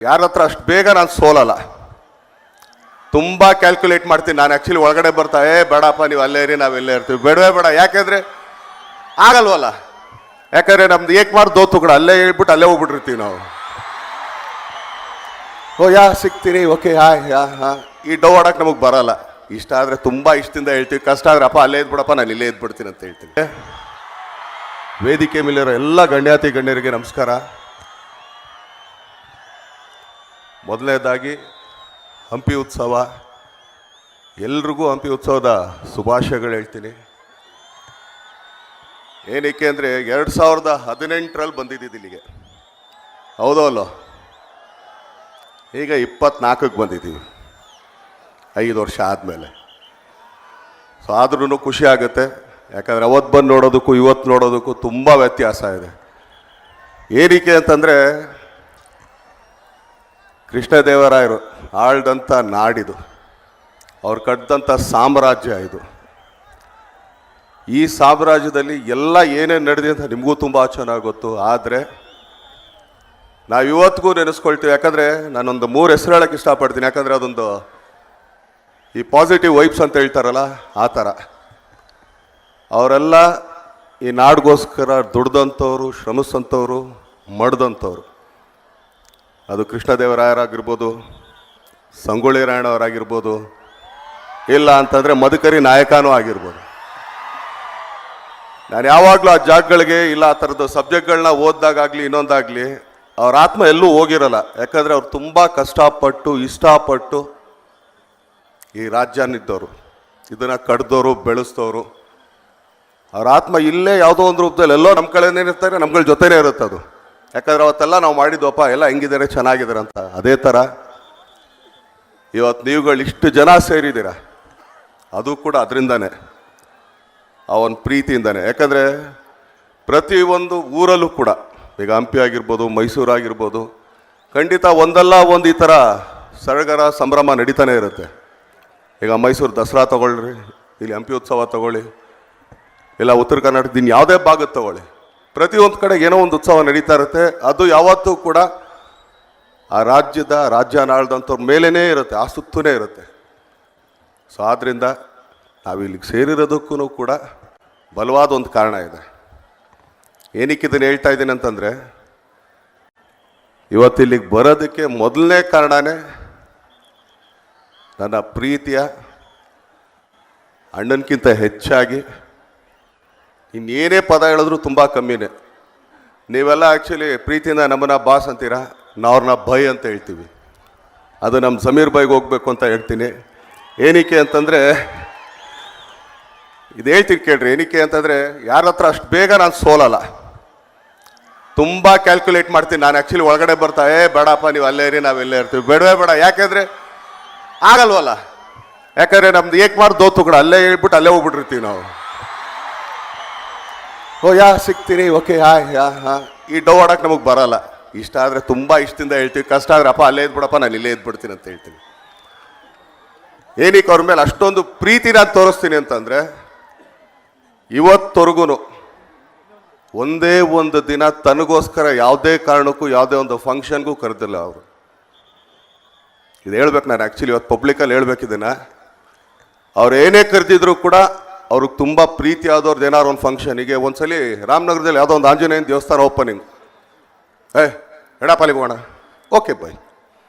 ಯಾರ ಹತ್ರ ಅಷ್ಟು ಬೇಗ ನಾನು ಸೋಲಲ್ಲ. ತುಂಬ ಕ್ಯಾಲ್ಕುಲೇಟ್ ಮಾಡ್ತೀನಿ ನಾನು. ಆ್ಯಕ್ಚುಲಿ ಒಳಗಡೆ ಬರ್ತಾ ಬೇಡಪ್ಪ ನೀವು ಅಲ್ಲೇ ಇರಿ, ನಾವೆಲ್ಲೇ ಇರ್ತೀವಿ, ಬೇಡವೇ ಬೇಡ. ಯಾಕೆಂದರೆ ಆಗಲ್ವಲ್ಲ. ಯಾಕಂದರೆ ನಮ್ದು ಏಕ್ ಮಾಡಿ ದೋತು ಕೂಡ ಅಲ್ಲೇ ಹೇಳ್ಬಿಟ್ಟು ಅಲ್ಲೇ ಹೋಗ್ಬಿಟ್ಟಿರ್ತೀವಿ ನಾವು. ಯಾ ಸಿಗ್ತೀನಿ, ಓಕೆ ಹಾಂ ಈ ಡೌ ಆಡೋಕೆ ನಮಗೆ ಬರಲ್ಲ. ಇಷ್ಟ ಆದರೆ ತುಂಬ ಇಷ್ಟದಿಂದ ಹೇಳ್ತೀವಿ, ಕಷ್ಟ ಆದರೆ ಅಪ್ಪ ಅಲ್ಲೇ ಇದ್ಬಿಡಪ್ಪ ನಾನು ಇಲ್ಲೇ ಇದ್ಬಿಡ್ತೀನಿ ಅಂತ ಹೇಳ್ತೀನಿ. ವೇದಿಕೆ ಮೇಲಿರೋ ಎಲ್ಲ ಗಣ್ಯಾತಿ ಗಣ್ಯರಿಗೆ ನಮಸ್ಕಾರ. ಮೊದಲನೇದಾಗಿ ಹಂಪಿ ಉತ್ಸವ, ಎಲ್ರಿಗೂ ಹಂಪಿ ಉತ್ಸವದ ಶುಭಾಶಯಗಳು ಹೇಳ್ತೀನಿ. ಏನಕ್ಕೆ ಅಂದರೆ 2018ರಲ್ಲಿ ಬಂದಿದ್ದಿದ್ದು ಇಲ್ಲಿಗೆ, ಹೌದೋ ಅಲ್ಲೋ? ಈಗ 24ಕ್ಕೆ ಬಂದಿದ್ದೀವಿ, 5 ವರ್ಷ ಆದಮೇಲೆ. ಸೊ ಆದ್ರೂ ಖುಷಿ ಆಗುತ್ತೆ, ಯಾಕಂದರೆ ಅವತ್ತು ಬಂದು ನೋಡೋದಕ್ಕೂ ಇವತ್ತು ನೋಡೋದಕ್ಕೂ ತುಂಬ ವ್ಯತ್ಯಾಸ ಇದೆ. ಏನಕ್ಕೆ ಅಂತಂದರೆ ಕೃಷ್ಣದೇವರಾಯರು ಆಳ್ದಂಥ ನಾಡಿದು, ಅವ್ರು ಕಟ್ಟಿದಂಥ ಸಾಮ್ರಾಜ್ಯ ಇದು. ಈ ಸಾಮ್ರಾಜ್ಯದಲ್ಲಿ ಎಲ್ಲ ಏನೇನು ನಡೆದಿದೆ ಅಂತ ನಿಮಗೂ ತುಂಬ ಚೆನ್ನಾಗಿ ಗೊತ್ತು. ಆದರೆ ನಾವು ಇವತ್ತಿಗೂ ನೆನೆಸ್ಕೊಳ್ತೀವಿ. ಯಾಕಂದರೆ ನಾನೊಂದು 3 ಹೆಸರು ಹೇಳೋಕ್ಕೆ ಇಷ್ಟಪಡ್ತೀನಿ. ಯಾಕಂದರೆ ಅದೊಂದು ಈ ಪಾಸಿಟಿವ್ ವೈಬ್ಸ್ ಅಂತ ಹೇಳ್ತಾರಲ್ಲ, ಆ ಥರ ಅವರೆಲ್ಲ ಈ ನಾಡಿಗೋಸ್ಕರ ದುಡ್ದಂಥವ್ರು, ಶ್ರಮಿಸಂಥವ್ರು, ಮಡ್ದಂಥವ್ರು. ಅದು ಕೃಷ್ಣದೇವರಾಯರಾಗಿರ್ಬೋದು, ಸಂಗೊಳ್ಳಿ ರಾಯಣ್ಣವರಾಗಿರ್ಬೋದು, ಇಲ್ಲ ಅಂತಂದರೆ ಮದಕರಿ ನಾಯಕನೂ ಆಗಿರ್ಬೋದು. ನಾನು ಯಾವಾಗಲೂ ಆ ಜಾಗಗಳಿಗೆ ಇಲ್ಲ ಆ ಥರದ್ದು ಸಬ್ಜೆಕ್ಟ್ಗಳನ್ನ ಓದಿದಾಗಲಿ ಇನ್ನೊಂದಾಗಲಿ ಅವ್ರ ಆತ್ಮ ಎಲ್ಲೂ ಹೋಗಿರಲ್ಲ. ಯಾಕಂದರೆ ಅವ್ರು ತುಂಬ ಕಷ್ಟಪಟ್ಟು ಇಷ್ಟಪಟ್ಟು ಈ ರಾಜ್ಯನಿದ್ದವರು, ಇದನ್ನು ಕಡ್ದವರು, ಬೆಳೆಸ್ತವರು. ಅವ್ರ ಆತ್ಮ ಇಲ್ಲೇ ಯಾವುದೋ ಒಂದು ರೂಪದಲ್ಲಿ ಎಲ್ಲೋ ನಮ್ಮ ಕಡೆನೇ ಇರ್ತಾರೆ, ನಮ್ಗಳ ಜೊತೆನೇ ಇರುತ್ತೆ ಅದು. ಯಾಕಂದರೆ ಅವತ್ತೆಲ್ಲ ನಾವು ಮಾಡಿದ್ವಪ್ಪ ಎಲ್ಲ ಹೆಂಗಿದ್ದಾರೆ, ಚೆನ್ನಾಗಿದ್ದಾರೆ ಅಂತ. ಅದೇ ಥರ ಇವತ್ತು ನೀವುಗಳು ಇಷ್ಟು ಜನ ಸೇರಿದ್ದೀರ, ಅದು ಕೂಡ ಅದರಿಂದನೇ, ಆ ಒಂದು ಪ್ರೀತಿಯಿಂದನೇ. ಯಾಕಂದರೆ ಪ್ರತಿಯೊಂದು ಊರಲ್ಲೂ ಕೂಡ, ಈಗ ಹಂಪಿ ಆಗಿರ್ಬೋದು, ಮೈಸೂರು ಆಗಿರ್ಬೋದು, ಖಂಡಿತ ಒಂದಲ್ಲ ಒಂದು ಈ ಥರ ಸಡಗರ ಸಂಭ್ರಮ ನಡೀತಾನೆ ಇರುತ್ತೆ. ಈಗ ಮೈಸೂರು ದಸರಾ ತೊಗೊಳ್ರಿ, ಇಲ್ಲಿ ಹಂಪಿ ಉತ್ಸವ ತೊಗೊಳ್ಳಿ, ಇಲ್ಲ ಉತ್ತರ ಕರ್ನಾಟಕದ ಯಾವುದೇ ಭಾಗದ ತೊಗೊಳ್ಳಿ, ಪ್ರತಿಯೊಂದು ಕಡೆ ಏನೋ ಒಂದು ಉತ್ಸವ ನಡೀತಾ ಇರುತ್ತೆ. ಅದು ಯಾವತ್ತೂ ಕೂಡ ಆ ರಾಜ್ಯನ ಆಳ್ದಂಥವ್ರ ಮೇಲೇ ಇರುತ್ತೆ, ಆ ಸುತ್ತನೇ ಇರುತ್ತೆ. ಸೊ ಆದ್ದರಿಂದ ನಾವು ಇಲ್ಲಿಗೆ ಸೇರಿರೋದಕ್ಕೂ ಕೂಡ ಬಲವಾದ ಒಂದು ಕಾರಣ ಇದೆ. ಏನಕ್ಕೆ ಇದನ್ನು ಹೇಳ್ತಾ ಇದ್ದೀನಿ ಅಂತಂದರೆ, ಇವತ್ತಿಲ್ಲಿಗೆ ಬರೋದಕ್ಕೆ ಮೊದಲನೇ ಕಾರಣನೇ ನನ್ನ ಪ್ರೀತಿಯ ಅಣ್ಣನಕ್ಕಿಂತ ಹೆಚ್ಚಾಗಿ ಇನ್ನೇನೇ ಪದ ಹೇಳಿದ್ರು ತುಂಬ ಕಮ್ಮಿನೇ. ನೀವೆಲ್ಲ ಆ್ಯಕ್ಚುಲಿ ಪ್ರೀತಿಯಿಂದ ನಮ್ಮನ್ನ ಬಾಸ್ ಅಂತೀರಾ, ನಾವು ಅವ್ರನ್ನ ಬೈ ಅಂತ ಹೇಳ್ತೀವಿ. ಅದು ನಮ್ಮ ಸಮೀರ್ ಬೈಗೆ ಹೋಗ್ಬೇಕು ಅಂತ ಹೇಳ್ತೀನಿ. ಏನಕ್ಕೆ ಅಂತಂದರೆ ಇದು ಹೇಳ್ತೀನಿ ಕೇಳ್ರಿ. ಏನಕ್ಕೆ ಅಂತಂದರೆ ಯಾರ ಹತ್ರ ಅಷ್ಟು ಬೇಗ ನಾನು ಸೋಲಲ್ಲ. ತುಂಬ ಕ್ಯಾಲ್ಕುಲೇಟ್ ಮಾಡ್ತೀನಿ ನಾನು. ಆ್ಯಕ್ಚುಲಿ ಒಳಗಡೆ ಬರ್ತಾ ಬೇಡಪ್ಪ ನೀವು ಅಲ್ಲೇ ಇರಿ, ನಾವೆಲ್ಲೇ ಇರ್ತೀವಿ, ಬೇಡವೇ ಬೇಡ. ಯಾಕೆಂದರೆ ಆಗಲ್ವಲ್ಲ. ಯಾಕಂದರೆ ನಮ್ದು ಏಕ್ ಮಾಡಿ ದೋತು ಕೂಡ ಅಲ್ಲೇ ಹೇಳ್ಬಿಟ್ಟು ಅಲ್ಲೇ ಹೋಗ್ಬಿಟ್ಟಿರ್ತೀವಿ ನಾವು. ಯಾ ಸಿಗ್ತೀನಿ, ಓಕೆ ಹಾಂ ಈ ಡೌ ಆಡೋಕೆ ನಮಗೆ ಬರಲ್ಲ. ಇಷ್ಟ ಆದರೆ ತುಂಬ ಇಷ್ಟದಿಂದ ಹೇಳ್ತೀವಿ, ಕಷ್ಟ ಆದರೆ ಅಪ್ಪ ಅಲ್ಲೇ ಇದ್ಬಿಡಪ್ಪ ನಾನು ಇಲ್ಲೇ ಇದ್ಬಿಡ್ತೀನಿ ಅಂತ ಹೇಳ್ತೀನಿ. ಏನಕ್ಕೆ ಅವ್ರ ಮೇಲೆ ಅಷ್ಟೊಂದು ಪ್ರೀತಿ ನಾನು ತೋರಿಸ್ತೀನಿ ಅಂತಂದರೆ, ಇವತ್ತವರೆಗೂ ಒಂದೇ ಒಂದು ದಿನ ತನಗೋಸ್ಕರ ಯಾವುದೇ ಕಾರಣಕ್ಕೂ ಯಾವುದೇ ಒಂದು ಫಂಕ್ಷನ್ಗೂ ಕರೆದಿಲ್ಲ ಅವರು. ಇದು ಹೇಳ್ಬೇಕು ನಾನು. ಆ್ಯಕ್ಚುಲಿ ಇವತ್ತು ಪಬ್ಲಿಕಲ್ಲಿ ಹೇಳ್ಬೇಕಿದ್ದೇನೆ. ಅವ್ರು ಏನೇ ಕರೆದಿದ್ರು ಕೂಡ ಅವ್ರಿಗೆ ತುಂಬ ಪ್ರೀತಿ ಆದವ್ರದ್ದು ಏನಾರು ಒಂದು ಫಂಕ್ಷನಿಗೆ. ಒಂದ್ಸಲಿ ರಾಮನಗರದಲ್ಲಿ ಯಾವುದೋ ಒಂದು ಆಂಜನೇಯನ ದೇವಸ್ಥಾನ ಓಪನಿಂಗ್, ಎಡಪಾಲಿಗೆ ಹೋಗೋಣ, ಓಕೆ ಬಾಯ್.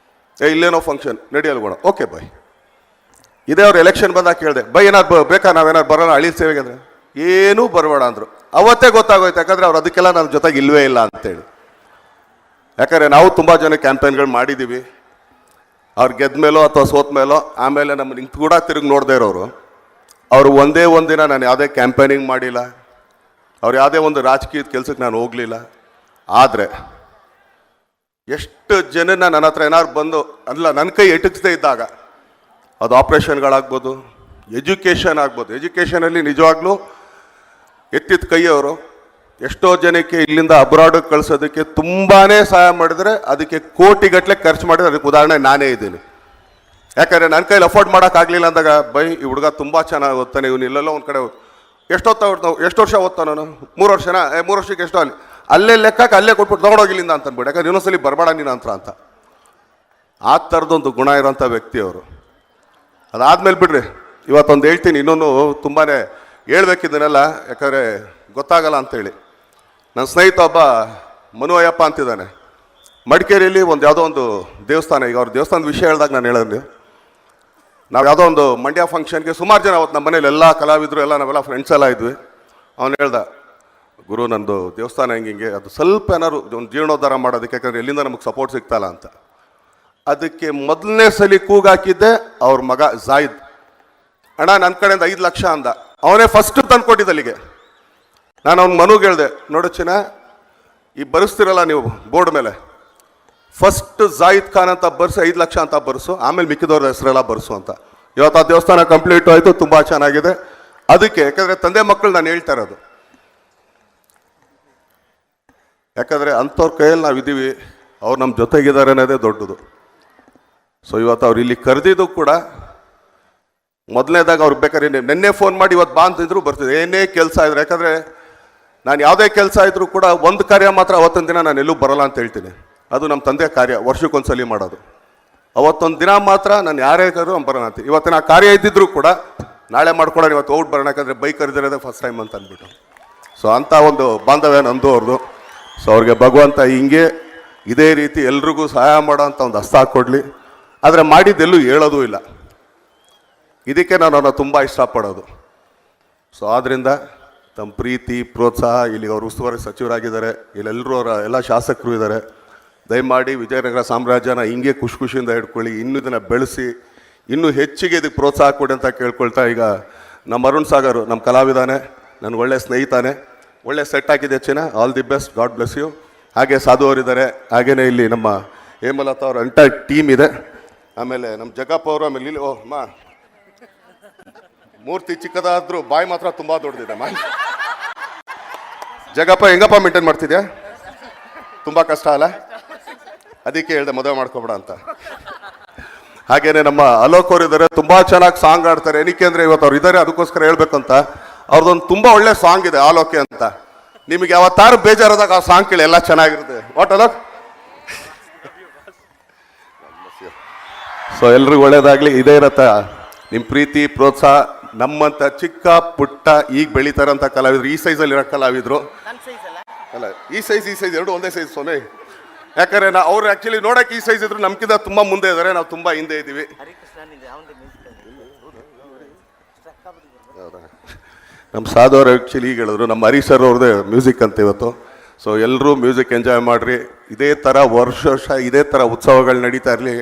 ಇಲ್ಲೇನೋ ಫಂಕ್ಷನ್ ನಡಿಯಲ್ಗೋಣ, ಓಕೆ ಬಾಯ್. ಇದೇ ಅವ್ರು ಎಲೆಕ್ಷನ್ ಬಂದಾಗ ಕೇಳಿದೆ, ಬೈ ಏನಾರು ಬೇಕಾ, ನಾವೇನಾರು ಬರೋಣ ಹಳ್ಳಿ ಸೇವೆಗೆ ಅಂದರೆ, ಏನೂ ಬರಬೇಡ ಅಂದರು. ಅವತ್ತೇ ಗೊತ್ತಾಗೋಯ್ತು, ಯಾಕಂದರೆ ಅವ್ರು ಅದಕ್ಕೆಲ್ಲ ನನ್ನ ಜೊತೆಗೆ ಇಲ್ಲವೇ ಇಲ್ಲ ಅಂತೇಳಿ. ಯಾಕಂದರೆ ನಾವು ತುಂಬ ಜನ ಕ್ಯಾಂಪೇನ್ಗಳು ಮಾಡಿದ್ದೀವಿ. ಅವ್ರು ಗೆದ್ದ ಮೇಲೋ ಅಥವಾ ಸೋತ ಮೇಲೋ ಆಮೇಲೆ ನಮ್ಮ ನಿಂತು ಕೂಡ ತಿರುಗಿ ನೋಡದೇ ಇರೋರು. ಅವರು ಒಂದೇ ಒಂದಿನ ನಾನು ಯಾವುದೇ ಕ್ಯಾಂಪೇನಿಂಗ್ ಮಾಡಿಲ್ಲ, ಅವ್ರು ಯಾವುದೇ ಒಂದು ರಾಜಕೀಯದ ಕೆಲಸಕ್ಕೆ ನಾನು ಹೋಗಲಿಲ್ಲ. ಆದರೆ ಎಷ್ಟು ಜನನ ನನ್ನ ಹತ್ರ ಏನಾದ್ರು ಬಂದು ಅಲ್ಲ ನನ್ನ ಕೈ ಎಟಕಿಸ್ದೇ ಇದ್ದಾಗ, ಅದು ಆಪ್ರೇಷನ್ಗಳಾಗ್ಬೋದು, ಎಜುಕೇಷನ್ ಆಗ್ಬೋದು. ಎಜುಕೇಷನಲ್ಲಿ ನಿಜವಾಗ್ಲೂ ಎತ್ತಿದ ಕೈಯವರು ಎಷ್ಟೋ ಜನಕ್ಕೆ ಇಲ್ಲಿಂದ ಅಬ್ರಾಡಿಗೆ ಕಳಿಸೋದಕ್ಕೆ ತುಂಬಾ ಸಹಾಯ ಮಾಡಿದರೆ, ಅದಕ್ಕೆ ಕೋಟಿಗಟ್ಟಲೆ ಖರ್ಚು ಮಾಡಿದ್ರೆ ಅದಕ್ಕೆ ಉದಾಹರಣೆ ನಾನೇ ಇದ್ದೀನಿ. ಯಾಕಂದರೆ ನನ್ನ ಕೈಲಿ ಅಫೋರ್ಡ್ ಮಾಡೋಕ್ಕಾಗಲಿಲ್ಲ ಅಂದಾಗ, ಬೈ ಈ ಹುಡುಗ ತುಂಬ ಚೆನ್ನಾಗಿ ಓದ್ತಾನೆ, ಇವನು ಇಲ್ಲೆಲ್ಲ ಒಂದು ಕಡೆ ಎಷ್ಟು ವರ್ಷ ಓದ್ತಾನೆ ನಾನು, 3 ವರ್ಷನಾ, 3 ವರ್ಷಕ್ಕೆ ಎಷ್ಟೋ ಅಲ್ಲೇ ಲೆಕ್ಕಕ್ಕೆ ಅಲ್ಲೇ ಕೊಟ್ಬಿಟ್ಟು ತೊಗೊಂಡೋಗಿಲ್ಲಿಂದ ಅಂತ ಅಂದ್ಬಿಟ್ಟು. ಯಾಕಂದ್ರೆ ಇನ್ನೊಂದ್ಸಲಿ ಬರಬೇಡ ನೀನು ಅಂತ. ಆ ಥರದೊಂದು ಗುಣ ಇರೋಂಥ ವ್ಯಕ್ತಿ ಅವರು. ಅದಾದಮೇಲೆ ಬಿಡ್ರಿ, ಇವತ್ತೊಂದು ಹೇಳ್ತೀನಿ, ಇನ್ನೊಂದು ತುಂಬಾ ಹೇಳ್ಬೇಕಿದ್ದನೆಲ್ಲ, ಯಾಕಂದರೆ ಗೊತ್ತಾಗಲ್ಲ ಅಂತೇಳಿ. ನನ್ನ ಸ್ನೇಹಿತ ಒಬ್ಬ ಮನು ಅಯ್ಯಪ್ಪ ಅಂತಿದ್ದಾನೆ, ಮಡಿಕೇರಿಯಲ್ಲಿ ಒಂದು ಯಾವುದೋ ಒಂದು ದೇವಸ್ಥಾನ, ಈಗ ಅವ್ರ ದೇವಸ್ಥಾನದ ವಿಷಯ ಹೇಳಿದಾಗ ನಾನು ಹೇಳೋದು, ನಾವು ಯಾವುದೋ ಒಂದು ಮಂಡ್ಯ ಫಂಕ್ಷನ್ಗೆ ಸುಮಾರು ಜನ ಅವತ್ತು ನಮ್ಮ ಮನೇಲಿ ಎಲ್ಲ ಕಲಾವಿದರು ಎಲ್ಲ ನಾವೆಲ್ಲ ಫ್ರೆಂಡ್ಸ್ ಎಲ್ಲ ಇದ್ವಿ. ಅವನು ಹೇಳ್ದ, ಗುರು ನಂದು ದೇವಸ್ಥಾನ ಹಿಂಗೆ ಅದು ಸ್ವಲ್ಪ ಏನಾದ್ರು ಒಂದು ಜೀರ್ಣೋದ್ಧಾರ ಮಾಡೋದಕ್ಕೆ, ಯಾಕಂದರೆ ಎಲ್ಲಿಂದ ನಮಗೆ ಸಪೋರ್ಟ್ ಸಿಗ್ತಾಯಿಲ್ಲ ಅಂತ. ಅದಕ್ಕೆ ಮೊದಲನೇ ಸಲ ಕೂಗಾಕಿದ್ದೆ ಅವ್ರ ಮಗ ಜಾಯಿದ್. ಅಣ್ಣ ನನ್ನ ಕಡೆಯಿಂದ 5 ಲಕ್ಷ ಅಂದ. ಅವನೇ ಫಸ್ಟ್ ತಂದು ಕೊಟ್ಟಿದ್ದ ಅಲ್ಲಿಗೆ. ನಾನು ಅವ್ನ ಮನುಗೆ ಹೇಳಿದೆ, ನೋಡು ಚಿನ್ನ, ಈ ಬರೆಸ್ತಿರಲ್ಲ ನೀವು ಬೋರ್ಡ್ ಮೇಲೆ, ಫಸ್ಟ್ ಜಾಯಿದ್ ಖಾನ್ ಅಂತ ಬರ್ಸು, 5 ಲಕ್ಷ ಅಂತ ಬರ್ಸು, ಆಮೇಲೆ ಮಿಕ್ಕಿದವ್ರ ಹೆಸರೆಲ್ಲ ಬರ್ಸು ಅಂತ. ಇವತ್ತು ಆ ದೇವಸ್ಥಾನ ಕಂಪ್ಲೀಟ್ ಆಯಿತು, ತುಂಬ ಚೆನ್ನಾಗಿದೆ. ಅದಕ್ಕೆ ಯಾಕಂದರೆ ತಂದೆ ಮಕ್ಕಳು ನಾನು ಹೇಳ್ತಾ ಇರೋದು, ಯಾಕಂದರೆ ಅಂಥವ್ರ ಕೈಯಲ್ಲಿ ನಾವಿದ್ದೀವಿ, ಅವ್ರು ನಮ್ಮ ಜೊತೆಗಿದ್ದಾರೆ ಅನ್ನೋದೇ ದೊಡ್ಡದು. ಸೊ ಇವತ್ತು ಅವ್ರು ಇಲ್ಲಿ ಕರೆದಿದ್ದು ಕೂಡ ಮೊದಲನೇದಾಗ ಅವ್ರು ಬೇಕಾದ್ರೆ ನೆನ್ನೆ ಫೋನ್ ಮಾಡಿ ಇವತ್ತು ಬಾ ಅಂತಿದ್ರು ಬರ್ತಿದ್ದೆ, ಏನೇ ಕೆಲಸ ಇದ್ರು. ಯಾಕಂದರೆ ನಾನು ಯಾವುದೇ ಕೆಲಸ ಇದ್ರೂ ಕೂಡ ಒಂದು ಕಾರ್ಯ ಮಾತ್ರ ಅವತ್ತೊಂದು ದಿನ ನಾನು ಎಲ್ಲೂ ಬರೋಲ್ಲ ಅಂತ ಹೇಳ್ತೀನಿ. ಅದು ನಮ್ಮ ತಂದೆ ಕಾರ್ಯ, ವರ್ಷಕ್ಕೊಂದ್ಸಲಿ ಮಾಡೋದು. ಅವತ್ತೊಂದು ದಿನ ಮಾತ್ರ ನಾನು ಯಾರೇ ಕರೆದ್ರು ಅವ್ನು ಬರೋಣ ಅಂತೀನಿ. ಇವತ್ತಿನ ಕಾರ್ಯ ಇದ್ದಿದ್ರು ಕೂಡ ನಾಳೆ ಮಾಡ್ಕೊಡೋಣ, ಇವತ್ತು ಔಟ್ ಬರೋಣ, ಯಾಕಂದರೆ ಬೈಕ್ ಕರೆದಿರೋದೇ ಫಸ್ಟ್ ಟೈಮ್ ಅಂತ ಅಂದ್ಬಿಟ್ಟು. ಸೊ ಅಂಥ ಒಂದು ಬಾಂಧವ್ಯ ನಂದು ಅವ್ರದ್ದು. ಸೊ ಅವ್ರಿಗೆ ಭಗವಂತ ಹಿಂಗೆ ಇದೇ ರೀತಿ ಎಲ್ರಿಗೂ ಸಹಾಯ ಮಾಡೋ ಅಂತ ಒಂದು ಹಸ್ತ ಹಾಕ್ಕೊಡ್ಲಿ. ಆದರೆ ಮಾಡಿದ್ದೆಲ್ಲೂ ಹೇಳೋದು ಇಲ್ಲ. ಇದಕ್ಕೆ ನಾನು ಅವ್ರನ್ನ ತುಂಬ ಇಷ್ಟಪಡೋದು. ಸೊ ಆದ್ದರಿಂದ ತಮ್ಮ ಪ್ರೀತಿ ಪ್ರೋತ್ಸಾಹ, ಇಲ್ಲಿಗೆ ಅವರು ಉಸ್ತುವಾರಿ ಸಚಿವರಾಗಿದ್ದಾರೆ, ಇಲ್ಲೆಲ್ಲರೂ ಅವರ ಎಲ್ಲ ಶಾಸಕರು ಇದ್ದಾರೆ. ದಯಮಾಡಿ ವಿಜಯನಗರ ಸಾಮ್ರಾಜ್ಯನ ಹಿಂಗೆ ಖುಷಿಯಿಂದ ಹಿಡ್ಕೊಳ್ಳಿ, ಇನ್ನೂ ಇದನ್ನು ಬೆಳೆಸಿ, ಇನ್ನೂ ಹೆಚ್ಚಿಗೆ ಇದಕ್ಕೆ ಪ್ರೋತ್ಸಾಹ ಕೊಡಿ ಅಂತ ಕೇಳ್ಕೊಳ್ತಾ, ಈಗ ನಮ್ಮ ಅರುಣ್ ಸಾಗರ್ ನಮ್ಮ ಕಲಾವಿದಾನೆ, ನನಗೆ ಒಳ್ಳೆ ಸ್ನೇಹಿತಾನೆ, ಒಳ್ಳೆ ಸೆಟ್ ಆಗಿದೆ ಚಿನ್ನ, all the best, God bless you. ಹಾಗೆ ಸಾಧು ಅವರಿದ್ದಾರೆ, ಹಾಗೆಯೇ ಇಲ್ಲಿ ನಮ್ಮ ಹೇಮಲತಾ ಅವ್ರ ಎಂಟೈರ್ ಟೀಮ್ ಇದೆ. ಆಮೇಲೆ ನಮ್ಮ ಜಗಪ್ಪ ಅವರು, ಆಮೇಲೆ ಇಲ್ಲಿ ಮಾ ಮೂರ್ತಿ ಚಿಕ್ಕದಾದ್ರೂ ಬಾಯಿ ಮಾತ್ರ ತುಂಬ ದೊಡ್ಡದಿದೆ ಮಾ. ಜಗಪ್ಪ ಹೆಂಗಪ್ಪ ಮೇಂಟೈನ್ ಮಾಡ್ತಿದ್ಯಾ? ತುಂಬ ಕಷ್ಟ ಅಲ್ಲ, ಅದಕ್ಕೆ ಹೇಳ್ದೆ ಮದುವೆ ಮಾಡ್ಕೊಬೇಡ ಅಂತ. ಹಾಗೇನೆ ನಮ್ಮ ಅಲೋಕ್ ಅವರು ಇದ್ದಾರೆ, ತುಂಬ ಚೆನ್ನಾಗಿ ಸಾಂಗ್ ಆಡ್ತಾರೆ. ಏನಕ್ಕೆ ಅಂದರೆ ಇವತ್ತು ಅವ್ರು ಇದ್ದಾರೆ, ಅದಕ್ಕೋಸ್ಕರ ಹೇಳ್ಬೇಕಂತ. ಅವ್ರದ್ದೊಂದು ತುಂಬ ಒಳ್ಳೆ ಸಾಂಗ್ ಇದೆ ಆಲೋಕೆ ಅಂತ. ನಿಮಗೆ ಯಾವತ್ತಾರು ಬೇಜಾರಾದಾಗ ಆ ಸಾಂಗ್ ಕೇಳಿ, ಎಲ್ಲ ಚೆನ್ನಾಗಿರುತ್ತೆ. ವಾಟ್ ಅಲೋಕ್? ಸೊ ಎಲ್ರಿಗೂ ಒಳ್ಳೇದಾಗಲಿ. ಇದೇ ಇರತ್ತ ನಿಮ್ಮ ಪ್ರೀತಿ ಪ್ರೋತ್ಸಾಹ. ನಮ್ಮಂಥ ಚಿಕ್ಕ ಪುಟ್ಟ ಈಗ ಬೆಳೀತಾರಂಥ ಕಲಾವಿದರು, ಈ ಸೈಜಲ್ಲಿರೋ ಕಲಾವಿದರು ಅಲ್ಲ, ಈ ಸೈಜ್ ಎರಡು ಒಂದೇ ಸೈಜ್ ಸೋನೆ. ಯಾಕಂದರೆ ಅವ್ರು ಆ್ಯಕ್ಚುಲಿ ನೋಡೋಕೆ ಈ ಸೈಜ್ ಇದ್ರು, ನಮ್ಗಿಂತ ತುಂಬ ಮುಂದೆ ಇದ್ದಾರೆ, ನಾವು ತುಂಬ ಹಿಂದೆ ಇದ್ದೀವಿ. ನಮ್ಮ ಸಾಧು ಅವ್ರು ಆ್ಯಕ್ಚುಲಿ ಈಗ ಹೇಳಿದ್ರು, ನಮ್ಮ ಹರೀಶ್ ಸರ್ ಅವ್ರದ್ದೇ ಮ್ಯೂಸಿಕ್ ಅಂತ ಇವತ್ತು. ಸೊ ಎಲ್ಲರೂ ಮ್ಯೂಸಿಕ್ ಎಂಜಾಯ್ ಮಾಡಿರಿ. ಇದೇ ಥರ ವರ್ಷ ಇದೇ ಥರ ಉತ್ಸವಗಳು ನಡೀತಾ ಇರಲಿ.